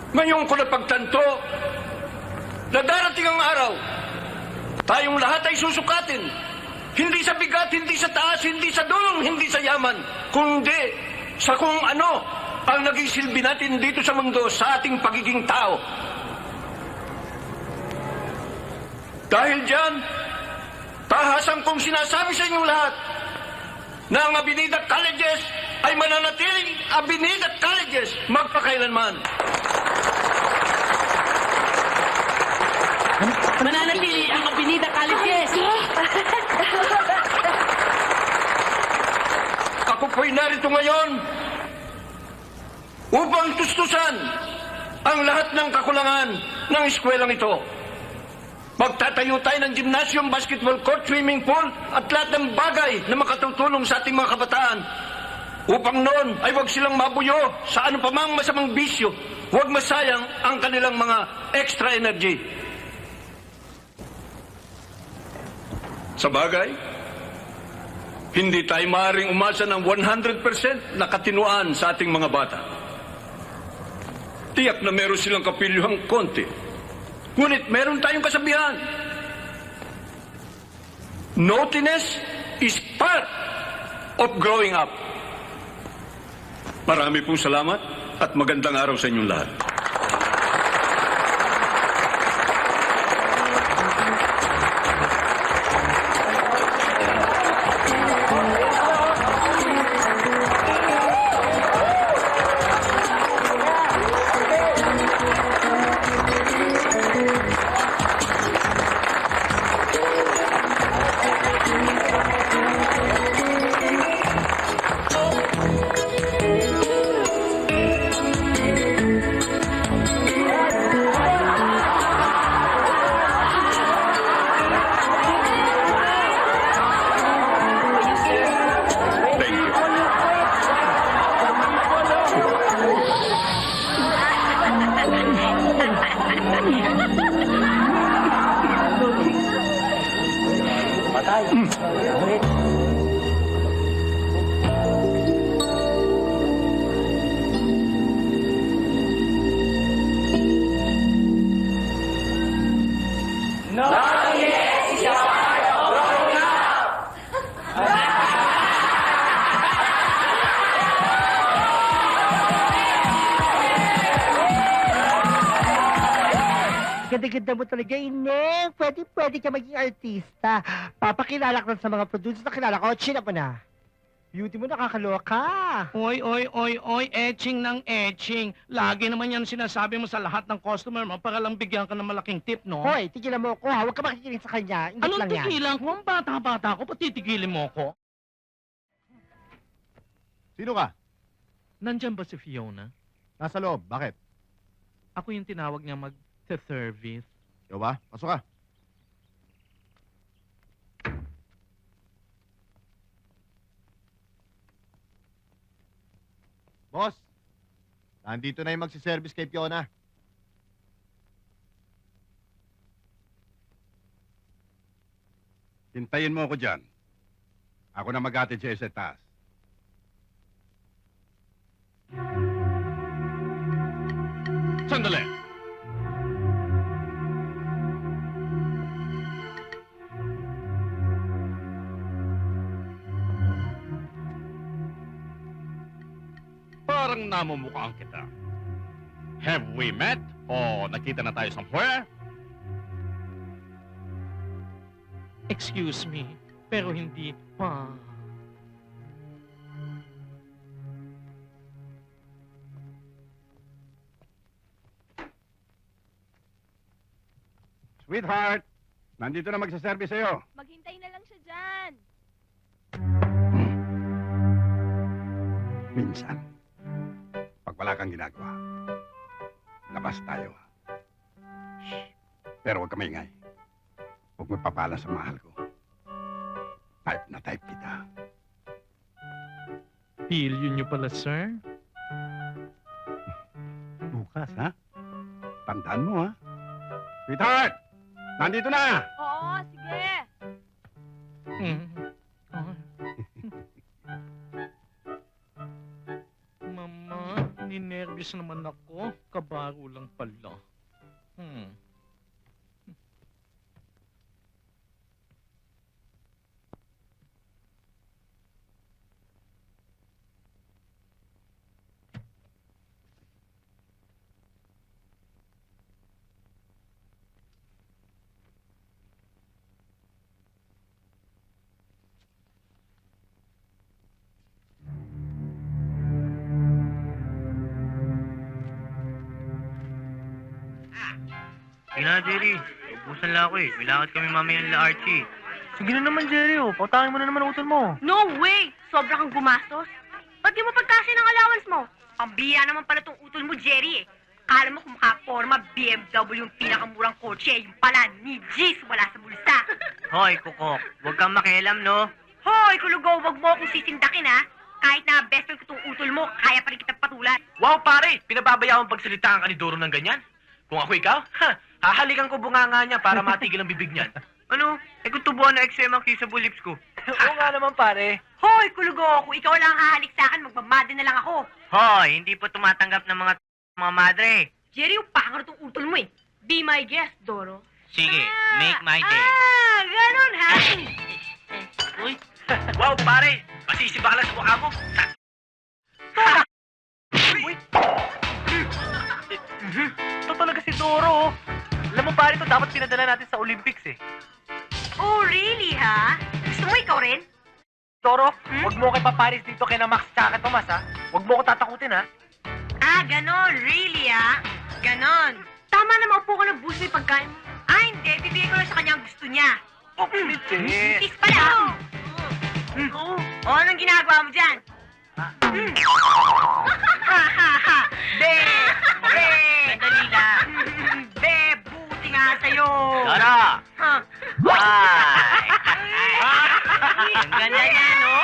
Ngayon ko napagtanto na darating ang araw, tayong lahat ay susukatin. Hindi sa bigat, hindi sa taas, hindi sa dulong, hindi sa yaman, kundi sa kung ano ang naging silbi natin dito sa mundo sa ating pagiging tao. Dahil dyan, tahasan kong sinasabi sa inyong lahat na ang Abinida Colleges ay mananatiling Abinida Colleges magpakailanman. Mananatili ang Abinida Colleges! Ako po'y narito ngayon upang tustusan ang lahat ng kakulangan ng eskwelang ito. Magtatayo tayo ng gymnasium, basketball court, swimming pool at lahat ng bagay na makatutulong sa ating mga kabataan. Upang noon ay huwag silang mabuyo sa ano pa mang masamang bisyo. Huwag masayang ang kanilang mga extra energy. Sa bagay, hindi tayo maaaring umasa ng 100% na katinuan sa ating mga bata. Tiyak na meron silang kapilyuhang konti. Ngunit meron tayong kasabihan. Naughtiness is part of growing up. Marami pong salamat at magandang araw sa inyong lahat. Ganda-ganda mo talaga, Ineng. Pwede ka maging artista. Papakilala ka sa mga producers na kilala ko. Chin up mo na. Beauty mo nakakaloka. Oy, etching ng etching. Lagi naman yan sinasabi mo sa lahat ng customer mo para lang bigyan ka ng malaking tip, no? Hoy, tigilan mo ako ha. Huwag ka makikinig sa kanya. Ingit Anong lang yan. tigilan ko? Ang bata-bata ko, pati tigilin mo ko? Sino ka? Nandyan ba si Fiona? Nasa loob. Bakit? Ako yung tinawag niya mag-service. Ikaw ba? Pasok ka. Boss, nandito na yung magsiservice kay Fiona. Hintayin mo ako dyan. Ako na mag-atid siya sa taas. Sandali! Parang namumukhaan kita. Have we met? O nakita na tayo somewhere? Excuse me, pero hindi pa. Sweetheart, nandito na magsaservice sa'yo. Maghintay na lang siya dyan. Minsan, pag wala kang ginagawa, labas tayo. Shh. Pero huwag ka maingay. Huwag mo papala sa mahal ko. Type na type kita. Pilyo niyo pala, sir? Bukas, ha? Tandaan mo, ha? Sweetheart! Nandito na! Oo, sige. Mama, ninervyos naman ako. Kababaro lang pala. Sige na, Jerry. Ubusan lang ako eh. May lakad kami mamaya nila Archie. Sige na naman, Jerry. Oh. Pautangin mo na naman ang utol mo. No way! Sobra kang gumastos. Ba't di mo pagkasi ng allowance mo? Pambiya naman pala tong utol mo, Jerry eh. Kala mo kung makaporma, BMW yung pinakamurang kotse. Yung pala, ni G's wala sa bulsa. Hoy, Kukok. Huwag kang makialam, no? Hoy, kulugo, wag mo akong sisindakin ha. Kahit na best friend ko tong utol mo, kaya pa rin kitang patulan. Wow, pare! Pinababayaan pagsalitaan ka ni Doro ng ganyan? Kung ako ikaw, hahalikan ko bunganga niya para matigil ang bibig niyan. Ano? Eh kung tubuan na XM ang kissable lips ko. Oo nga naman, pare. Hoy, kulugo, kung ikaw lang ang hahalik sa akin, magmamade na lang ako. Hoy, hindi po tumatanggap ng mga madre. Jerry, yung pangar tong utol mo eh. Be my guest, Doro. Sige, make my day. Ah, ganun ha. Uy, wow, pare! Masisiba ka lang sa mukha mo. Ito talaga si Doro. Alam mo, pare, ito dapat pinadala natin sa Olympics eh. Oh, really ha? Gusto mo ikaw rin? Doro, huwag mo kay Paparis dito kay na Max tsaka kay Tomas, ha? Huwag mo ko tatakutin, ha? Ah, ganon. Really ha? Ganon. Tama na maupo ka ng bus may pagkain mo. Ah, hindi. Bibigay ko lang sa kanya ang gusto niya. Oh, legit. Kiss pala. O, anong ginagawa mo dyan? Ha, ha, ha. Be! Be! Sandali lang. Be, buti nga sa'yo. Doro! Ha? Bye! Ang ganda niya, no?